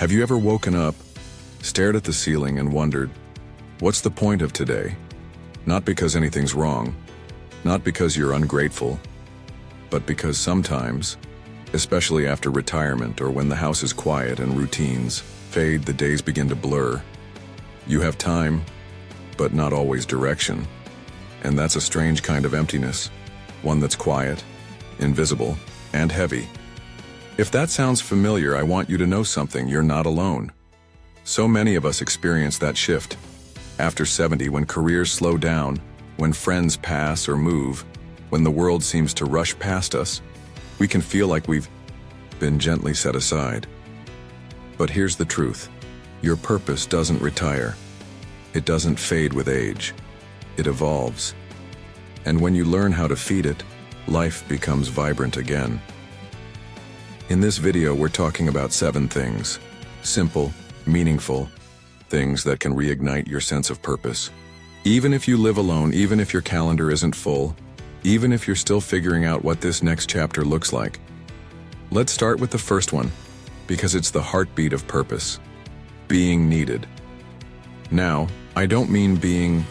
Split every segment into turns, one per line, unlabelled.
Have you ever woken up, stared at the ceiling and wondered, what's the point of today? Not because anything's wrong, not because you're ungrateful, but because sometimes, especially after retirement or when the house is quiet and routines fade, the days begin to blur. You have time, but not always direction. And that's a strange kind of emptiness, one that's quiet, invisible, and heavy. If that sounds familiar, I want you to know something: you're not alone. So many of us experience that shift. After 70, when careers slow down, when friends pass or move, when the world seems to rush past us, we can feel like we've been gently set aside. But here's the truth: your purpose doesn't retire. It doesn't fade with age. It evolves. And when you learn how to feed it, life becomes vibrant again. In this video, we're talking about 7 things, simple, meaningful things that can reignite your sense of purpose. Even if you live alone, even if your calendar isn't full, even if you're still figuring out what this next chapter looks like. Let's start with the first one, because it's the heartbeat of purpose: being needed. Now, I don't mean being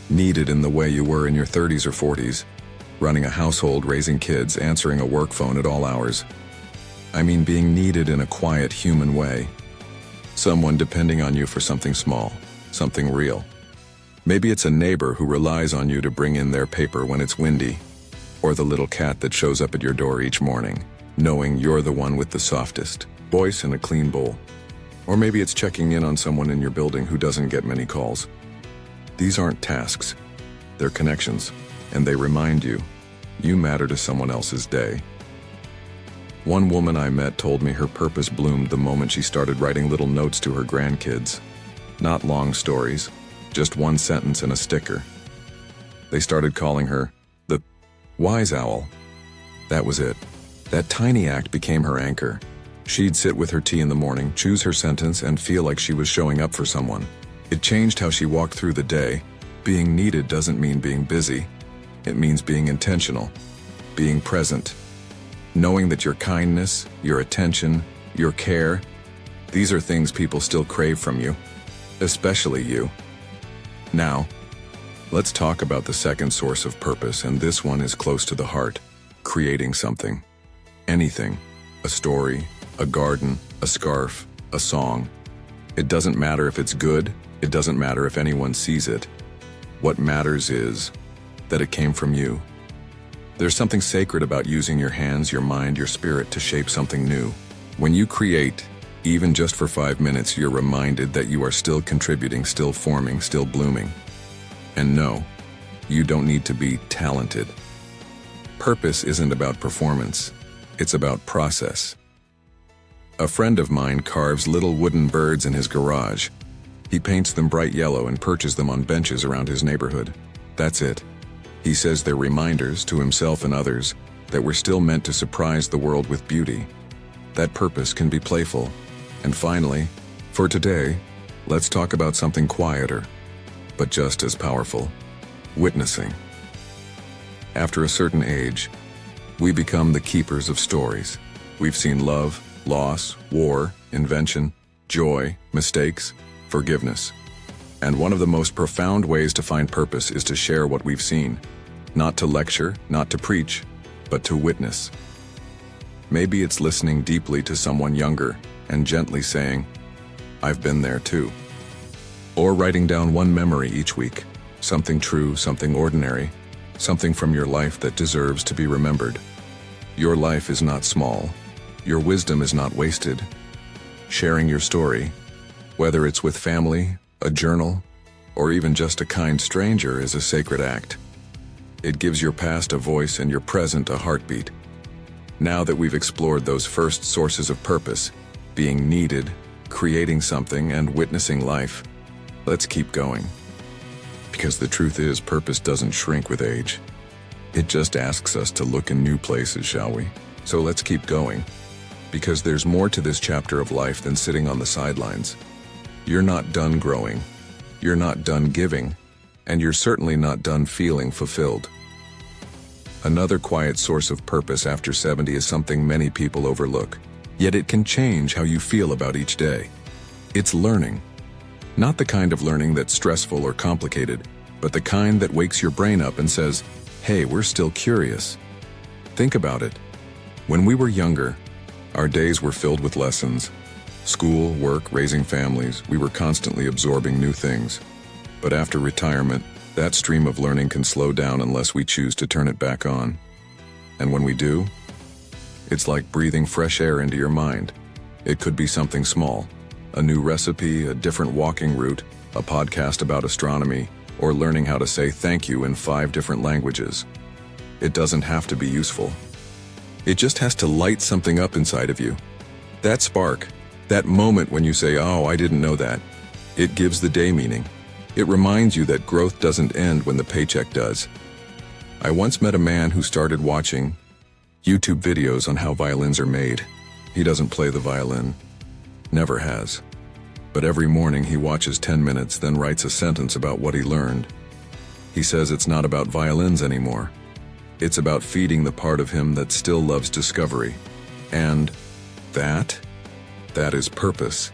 needed in the way you were in your 30s or 40s, running a household, raising kids, answering a work phone at all hours. I mean being needed in a quiet, human way. Someone depending on you for something small, something real. Maybe it's a neighbor who relies on you to bring in their paper when it's windy, or the little cat that shows up at your door each morning, knowing you're the one with the softest voice and a clean bowl. Or maybe it's checking in on someone in your building who doesn't get many calls. These aren't tasks, they're connections, and they remind you matter to someone else's day. One woman I met told me her purpose bloomed the moment she started writing little notes to her grandkids. Not long stories, just one sentence and a sticker. They started calling her the Wise Owl. That was it. That tiny act became her anchor. She'd sit with her tea in the morning, choose her sentence, and feel like she was showing up for someone. It changed how she walked through the day. Being needed doesn't mean being busy. It means being intentional, being present. Knowing that your kindness, your attention, your care, these are things people still crave from you, especially you. Now, let's talk about the second source of purpose, and this one is close to the heart: creating something. Anything. A story, a garden, a scarf, a song. It doesn't matter if it's good, it doesn't matter if anyone sees it. What matters is that it came from you. There's something sacred about using your hands, your mind, your spirit to shape something new. When you create, even just for 5 minutes, you're reminded that you are still contributing, still forming, still blooming. And no, you don't need to be talented. Purpose isn't about performance, it's about process. A friend of mine carves little wooden birds in his garage. He paints them bright yellow and perches them on benches around his neighborhood. That's it. He says they're reminders to himself and others that we're still meant to surprise the world with beauty. That purpose can be playful. And finally, for today, let's talk about something quieter, but just as powerful: witnessing. After a certain age, we become the keepers of stories. We've seen love, loss, war, invention, joy, mistakes, forgiveness. And one of the most profound ways to find purpose is to share what we've seen. Not to lecture, not to preach, but to witness. Maybe it's listening deeply to someone younger and gently saying, "I've been there too." Or writing down one memory each week, something true, something ordinary, something from your life that deserves to be remembered. Your life is not small. Your wisdom is not wasted. Sharing your story, whether it's with family, a journal, or even just a kind stranger, is a sacred act. It gives your past a voice and your present a heartbeat. Now that we've explored those first sources of purpose, being needed, creating something, and witnessing life, let's keep going. Because the truth is, purpose doesn't shrink with age. It just asks us to look in new places, shall we? So let's keep going. Because there's more to this chapter of life than sitting on the sidelines. You're not done growing. You're not done giving. And you're certainly not done feeling fulfilled. Another quiet source of purpose after 70 is something many people overlook: Yet it can change how you feel about each day. It's learning. Not the kind of learning that's stressful or complicated, but the kind that wakes your brain up and says, hey, we're still curious. Think about it. When we were younger, our days were filled with lessons. School, work, raising families, we were constantly absorbing new things. But after retirement, that stream of learning can slow down unless we choose to turn it back on. And when we do, it's like breathing fresh air into your mind. It could be something small, a new recipe, a different walking route, a podcast about astronomy, or learning how to say thank you in 5 different languages. It doesn't have to be useful. It just has to light something up inside of you. That spark, that moment when you say, oh, I didn't know that, it gives the day meaning. It reminds you that growth doesn't end when the paycheck does. I once met a man who started watching YouTube videos on how violins are made. He doesn't play the violin, never has. But every morning he watches 10 minutes, then writes a sentence about what he learned. He says it's not about violins anymore. It's about feeding the part of him that still loves discovery. And that is purpose.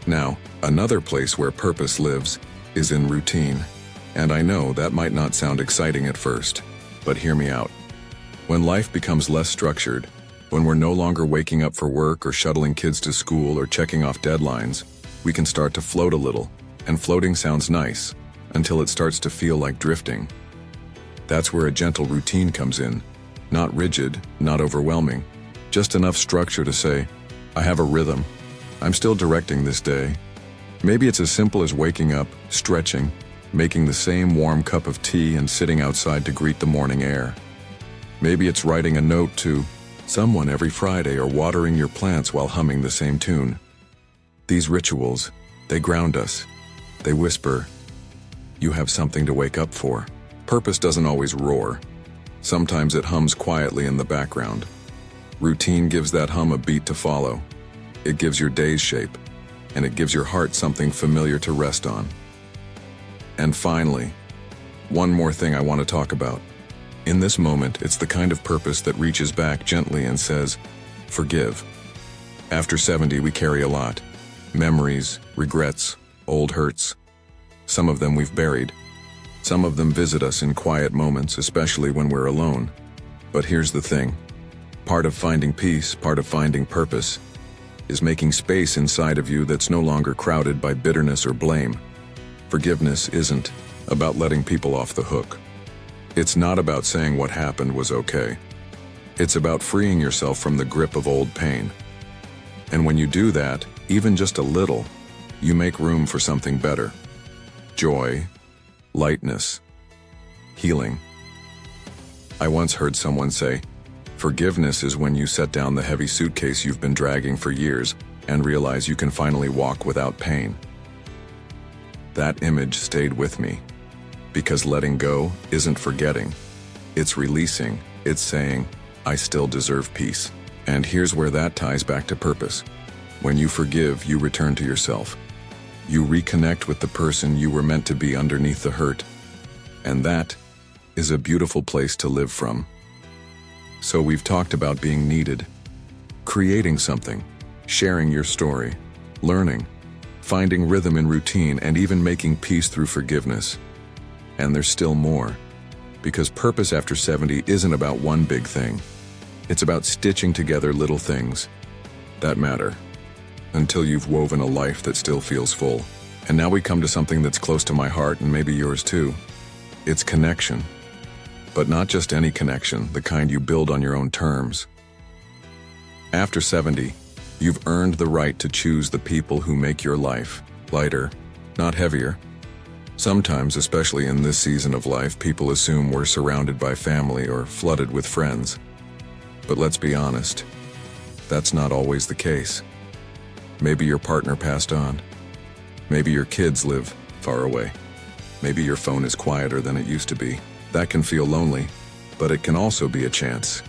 Now, another place where purpose lives is in routine. And I know that might not sound exciting at first, but hear me out. When life becomes less structured, when we're no longer waking up for work or shuttling kids to school or checking off deadlines, we can start to float a little, and floating sounds nice, until it starts to feel like drifting. That's where a gentle routine comes in, not rigid, not overwhelming, just enough structure to say, I have a rhythm, I'm still directing this day. Maybe it's as simple as waking up, stretching, making the same warm cup of tea and sitting outside to greet the morning air. Maybe it's writing a note to someone every Friday or watering your plants while humming the same tune. These rituals, they ground us. They whisper, you have something to wake up for. Purpose doesn't always roar. Sometimes it hums quietly in the background. Routine gives that hum a beat to follow. It gives your days shape, and it gives your heart something familiar to rest on. And finally, one more thing I want to talk about. In this moment, it's the kind of purpose that reaches back gently and says, forgive. After 70, we carry a lot. Memories, regrets, old hurts. Some of them we've buried. Some of them visit us in quiet moments, especially when we're alone. But here's the thing. Part of finding peace, part of finding purpose, is making space inside of you that's no longer crowded by bitterness or blame. Forgiveness isn't about letting people off the hook. It's not about saying what happened was okay. It's about freeing yourself from the grip of old pain. And when you do that, even just a little, you make room for something better. Joy, lightness, healing. I once heard someone say, forgiveness is when you set down the heavy suitcase you've been dragging for years and realize you can finally walk without pain. That image stayed with me, because letting go isn't forgetting. It's releasing. It's saying, I still deserve peace. And here's where that ties back to purpose. When you forgive, you return to yourself. You reconnect with the person you were meant to be underneath the hurt. And that is a beautiful place to live from. So we've talked about being needed, creating something, sharing your story, learning, finding rhythm in routine, and even making peace through forgiveness. And there's still more, because purpose after 70 isn't about one big thing. It's about stitching together little things that matter, until you've woven a life that still feels full. And now we come to something that's close to my heart and maybe yours too. It's connection. But not just any connection, the kind you build on your own terms. After 70, you've earned the right to choose the people who make your life lighter, not heavier. Sometimes, especially in this season of life, people assume we're surrounded by family or flooded with friends. But let's be honest, that's not always the case. Maybe your partner passed on. Maybe your kids live far away. Maybe your phone is quieter than it used to be. That can feel lonely, but it can also be a chance.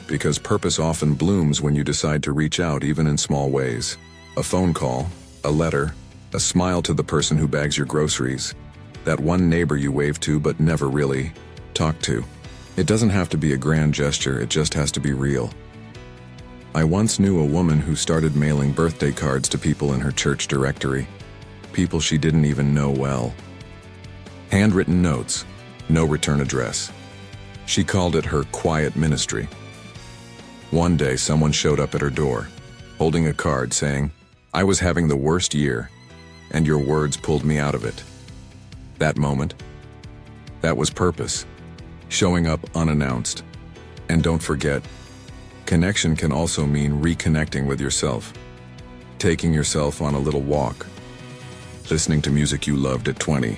Because purpose often blooms when you decide to reach out even in small ways. A phone call, a letter, a smile to the person who bags your groceries, that one neighbor you wave to but never really talk to. It doesn't have to be a grand gesture, it just has to be real. I once knew a woman who started mailing birthday cards to people in her church directory, people she didn't even know well. Handwritten notes, no return address. She called it her quiet ministry. One day, someone showed up at her door, holding a card saying, "I was having the worst year, and your words pulled me out of it." That moment, that was purpose, showing up unannounced. And don't forget, connection can also mean reconnecting with yourself, taking yourself on a little walk, listening to music you loved at 20,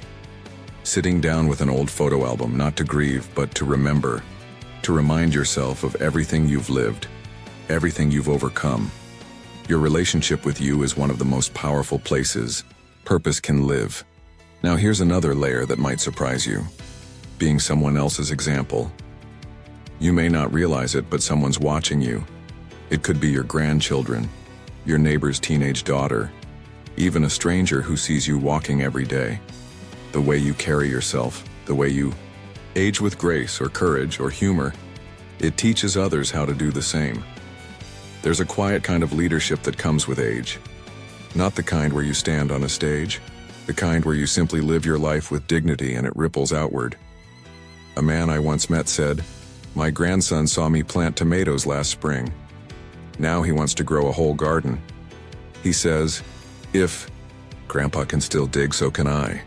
sitting down with an old photo album, not to grieve, but to remember, to remind yourself of everything you've lived, everything you've overcome. Your relationship with you is one of the most powerful places purpose can live. Now here's another layer that might surprise you. Being someone else's example. You may not realize it, but someone's watching you. It could be your grandchildren, your neighbor's teenage daughter, even a stranger who sees you walking every day. The way you carry yourself, the way you age with grace or courage or humor, it teaches others how to do the same. There's a quiet kind of leadership that comes with age. Not the kind where you stand on a stage, the kind where you simply live your life with dignity and it ripples outward. A man I once met said, "My grandson saw me plant tomatoes last spring. Now he wants to grow a whole garden. He says, 'If Grandpa can still dig, so can I.'"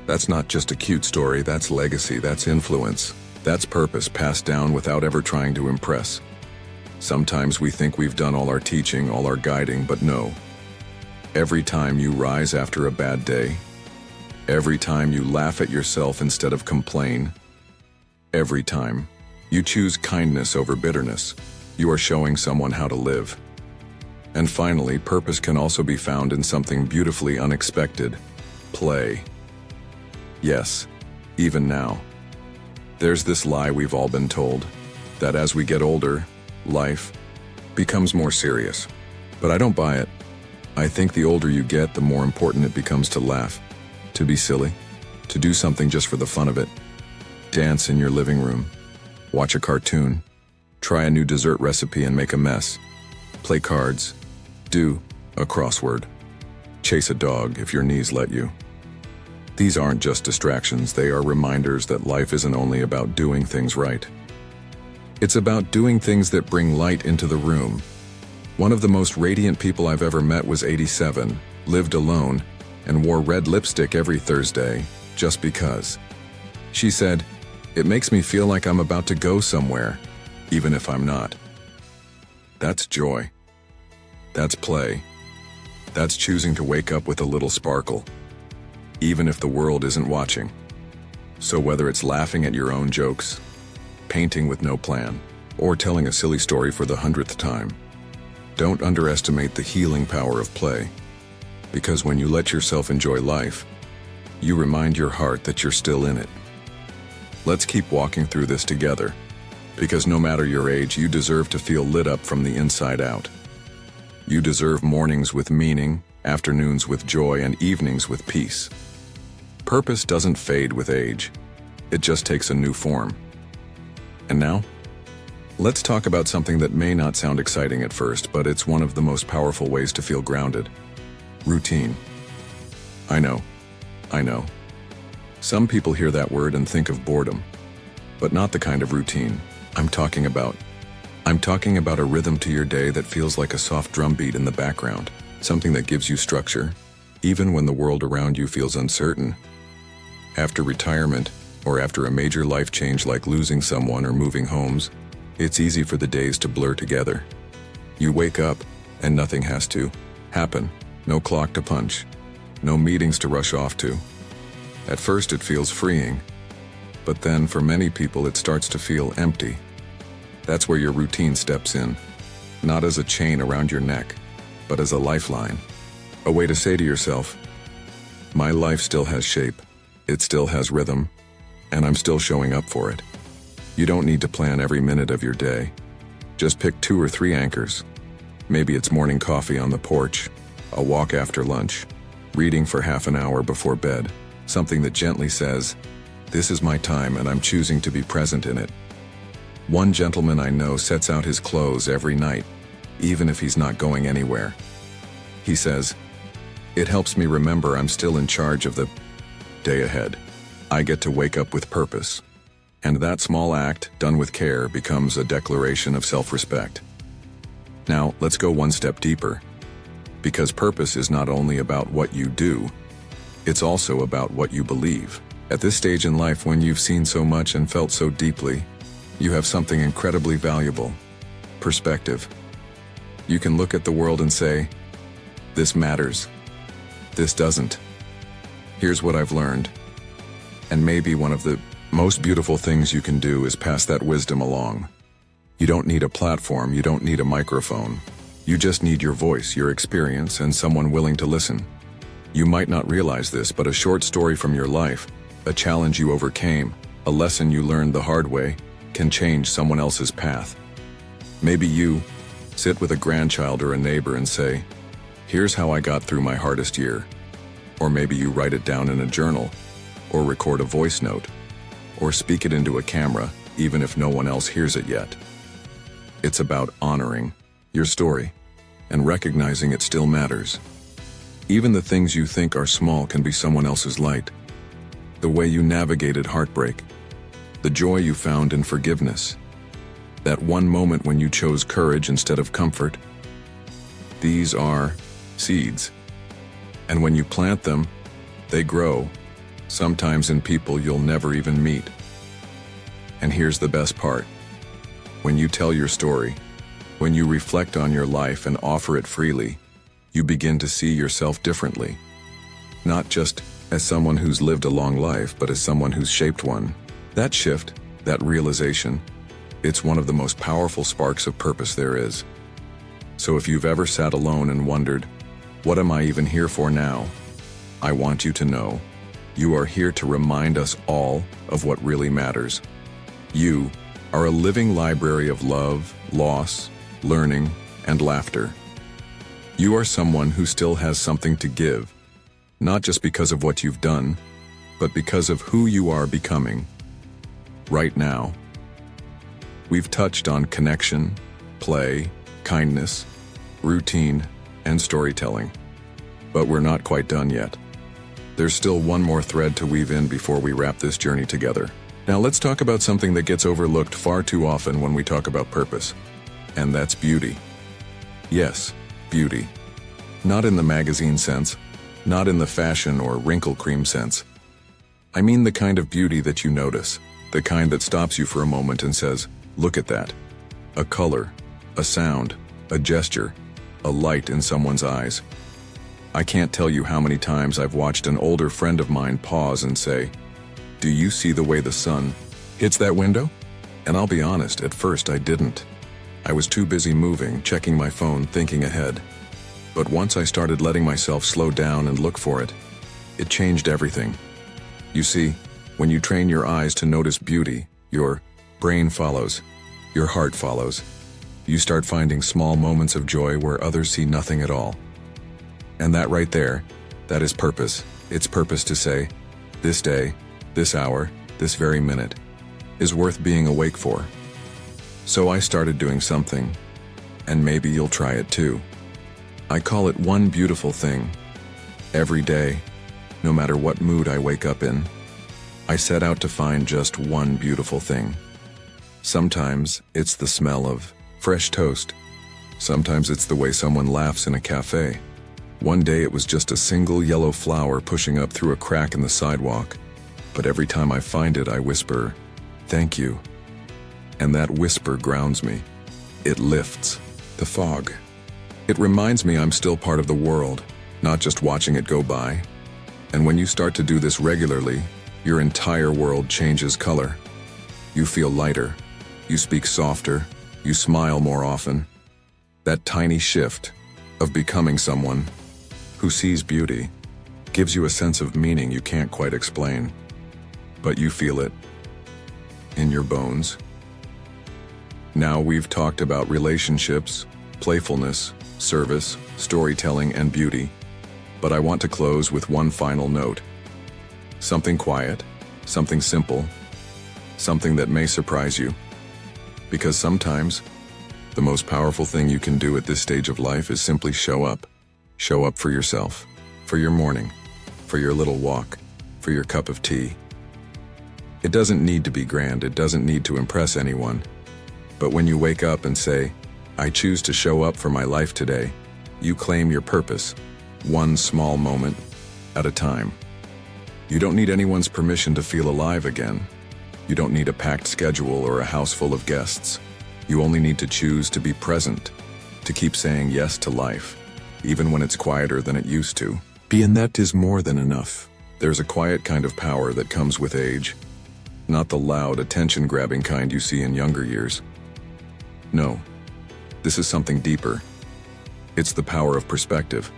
That's not just a cute story, that's legacy, that's influence, that's purpose passed down without ever trying to impress. Sometimes we think we've done all our teaching, all our guiding, but no. Every time you rise after a bad day, every time you laugh at yourself instead of complain, every time you choose kindness over bitterness, you are showing someone how to live. And finally, purpose can also be found in something beautifully unexpected: play. Yes, even now. There's this lie we've all been told, that as we get older, life becomes more serious. But I don't buy it. I think the older you get, the more important it becomes to laugh, to be silly, to do something just for the fun of it. Dance in your living room, watch a cartoon, try a new dessert recipe and make a mess, play cards, do a crossword, chase a dog if your knees let you. These aren't just distractions, they are reminders that life isn't only about doing things right. It's about doing things that bring light into the room. One of the most radiant people I've ever met was 87, lived alone, and wore red lipstick every Thursday, just because. She said, "It makes me feel like I'm about to go somewhere, even if I'm not." That's joy. That's play. That's choosing to wake up with a little sparkle, even if the world isn't watching. So whether it's laughing at your own jokes, painting with no plan, or telling a silly story for the 100th time, don't underestimate the healing power of play. Because when you let yourself enjoy life, you remind your heart that you're still in it. Let's keep walking through this together, because no matter your age, you deserve to feel lit up from the inside out. You deserve mornings with meaning, afternoons with joy, and evenings with peace. Purpose doesn't fade with age. It just takes a new form. And now, let's talk about something that may not sound exciting at first, but it's one of the most powerful ways to feel grounded. Routine. I know. Some people hear that word and think of boredom, but not the kind of routine I'm talking about. I'm talking about a rhythm to your day that feels like a soft drum beat in the background, something that gives you structure, even when the world around you feels uncertain. After retirement, or after a major life change like losing someone or moving homes, it's easy for the days to blur together. You wake up, and nothing has to happen. No clock to punch. No meetings to rush off to. At first it feels freeing, but then for many people it starts to feel empty. That's where your routine steps in, not as a chain around your neck, but as a lifeline. A way to say to yourself, my life still has shape, it still has rhythm, and I'm still showing up for it. You don't need to plan every minute of your day. Just pick 2 or 3 anchors. Maybe it's morning coffee on the porch, a walk after lunch, reading for half an hour before bed, something that gently says, this is my time and I'm choosing to be present in it. One gentleman I know sets out his clothes every night, even if he's not going anywhere. He says, "It helps me remember I'm still in charge of the day ahead. I get to wake up with purpose." And that small act, done with care, becomes a declaration of self-respect. Now, let's go one step deeper. Because purpose is not only about what you do, it's also about what you believe. At this stage in life, when you've seen so much and felt so deeply, you have something incredibly valuable: perspective. You can look at the world and say, "This matters. This doesn't. Here's what I've learned." And maybe one of the most beautiful things you can do is pass that wisdom along. You don't need a platform, you don't need a microphone. You just need your voice, your experience, and someone willing to listen. You might not realize this, but a short story from your life, a challenge you overcame, a lesson you learned the hard way, can change someone else's path. Maybe you sit with a grandchild or a neighbor and say, "Here's how I got through my hardest year." Or maybe you write it down in a journal, or record a voice note, or speak it into a camera, even if no one else hears it yet. It's about honoring your story and recognizing it still matters. Even the things you think are small can be someone else's light. The way you navigated heartbreak, the joy you found in forgiveness, that one moment when you chose courage instead of comfort. These are seeds. And when you plant them, they grow, sometimes in people you'll never even meet. And here's the best part. When you tell your story, when you reflect on your life and offer it freely, you begin to see yourself differently. Not just as someone who's lived a long life, but as someone who's shaped one. That shift, that realization, it's one of the most powerful sparks of purpose there is. So if you've ever sat alone and wondered, "What am I even here for now?" I want you to know, you are here to remind us all of what really matters. You are a living library of love, loss, learning, and laughter. You are someone who still has something to give, not just because of what you've done, but because of who you are becoming. Right now, we've touched on connection, play, kindness, routine, and storytelling. But we're not quite done yet. There's still one more thread to weave in before we wrap this journey together. Now let's talk about something that gets overlooked far too often when we talk about purpose, and that's beauty. Yes, beauty. Not in the magazine sense, not in the fashion or wrinkle cream sense. I mean the kind of beauty that you notice, the kind that stops you for a moment and says, "Look at that." A color, a sound, a gesture, a light in someone's eyes. I can't tell you how many times I've watched an older friend of mine pause and say, "Do you see the way the sun hits that window?" And I'll be honest, at first I didn't. I was too busy moving, checking my phone, thinking ahead. But once I started letting myself slow down and look for it, it changed everything. You see, when you train your eyes to notice beauty, your brain follows, your heart follows. You start finding small moments of joy where others see nothing at all. And that right there, that is purpose. It's purpose to say, this day, this hour, this very minute, is worth being awake for. So I started doing something, and maybe you'll try it too. I call it one beautiful thing. Every day, no matter what mood I wake up in, I set out to find just one beautiful thing. Sometimes it's the smell of fresh toast. Sometimes it's the way someone laughs in a cafe. One day it was just a single yellow flower pushing up through a crack in the sidewalk. But every time I find it, I whisper, "Thank you." And that whisper grounds me. It lifts the fog. It reminds me I'm still part of the world, not just watching it go by. And when you start to do this regularly, your entire world changes color. You feel lighter. You speak softer. You smile more often. That tiny shift of becoming someone who sees beauty gives you a sense of meaning you can't quite explain. But you feel it in your bones. Now we've talked about relationships, playfulness, service, storytelling, and beauty. But I want to close with one final note. Something quiet, something simple, something that may surprise you. Because sometimes, The most powerful thing you can do at this stage of life is simply show up. Show up for yourself, for your morning, for your little walk, for your cup of tea. It doesn't need to be grand, it doesn't need to impress anyone. But when you wake up and say, I choose to show up for my life today, you claim your purpose, one small moment at a time. You don't need anyone's permission to feel alive again. You don't need a packed schedule or a house full of guests. You only need to choose to be present, to keep saying yes to life, even when it's quieter than it used to. And that is more than enough. There's a quiet kind of power that comes with age, not the loud, attention-grabbing kind you see in younger years. No, this is something deeper. It's the power of perspective,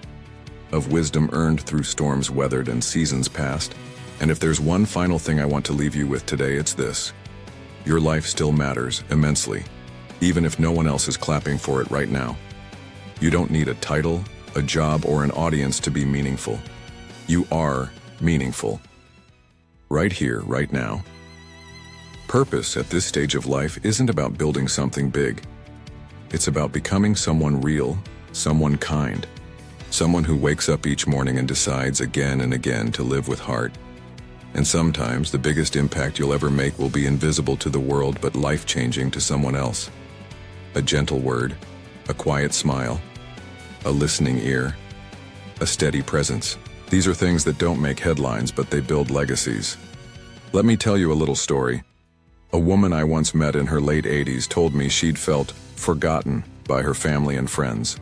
of wisdom earned through storms weathered and seasons past. And if there's one final thing I want to leave you with today, it's this. Your life still matters immensely, even if no one else is clapping for it right now. You don't need a title, a job, or an audience to be meaningful. You are meaningful. Right here, right now. Purpose at this stage of life isn't about building something big. It's about becoming someone real, someone kind, someone who wakes up each morning and decides again and again to live with heart. And sometimes the biggest impact you'll ever make will be invisible to the world but life-changing to someone else. A gentle word, a quiet smile, a listening ear, a steady presence. These are things that don't make headlines, but they build legacies. Let me tell you a little story. A woman I once met in her late 80s told me she'd felt forgotten by her family and friends.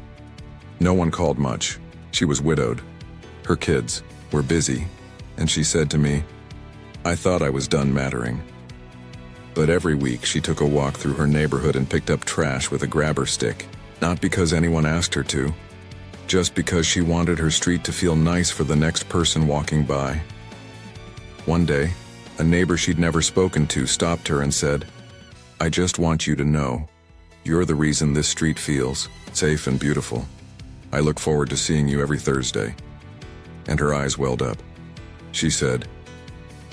No one called much. She was widowed. Her kids were busy, and she said to me, I thought I was done mattering. But every week she took a walk through her neighborhood and picked up trash with a grabber stick, not because anyone asked her to, just because she wanted her street to feel nice for the next person walking by. One day, a neighbor she'd never spoken to stopped her and said, I just want you to know, you're the reason this street feels safe and beautiful. I look forward to seeing you every Thursday. And her eyes welled up. She said,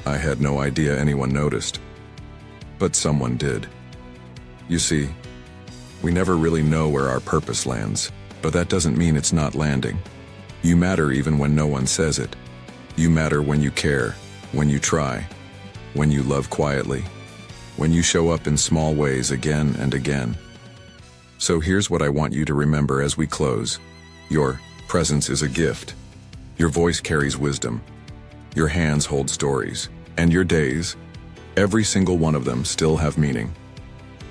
I had no idea anyone noticed. But someone did. You see, we never really know where our purpose lands, but that doesn't mean it's not landing. You matter even when no one says it. You matter when you care, when you try, when you love quietly, when you show up in small ways again and again. So here's what I want you to remember as we close. Your presence is a gift. Your voice carries wisdom. Your hands hold stories. And your days, every single one of them, still have meaning.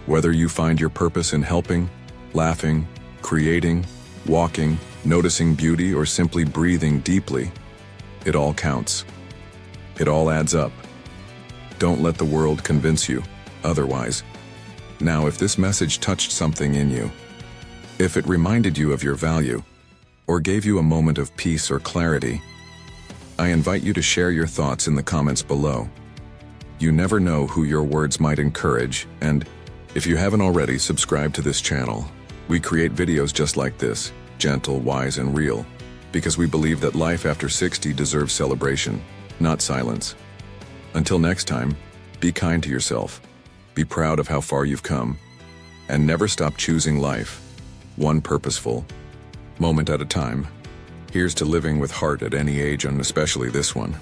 Whether you find your purpose in helping, laughing, creating, walking, noticing beauty, or simply breathing deeply, it all counts. It all adds up. Don't let the world convince you otherwise. Now, if this message touched something in you, if it reminded you of your value, or gave you a moment of peace or clarity, I invite you to share your thoughts in the comments below. You never know who your words might encourage, and if you haven't already, subscribe to this channel. We create videos just like this, gentle, wise, and real, because we believe that life after 60 deserves celebration, not silence. Until next time, be kind to yourself, be proud of how far you've come, and never stop choosing life, one purposeful moment at a time. Here's to living with heart at any age, and especially this one.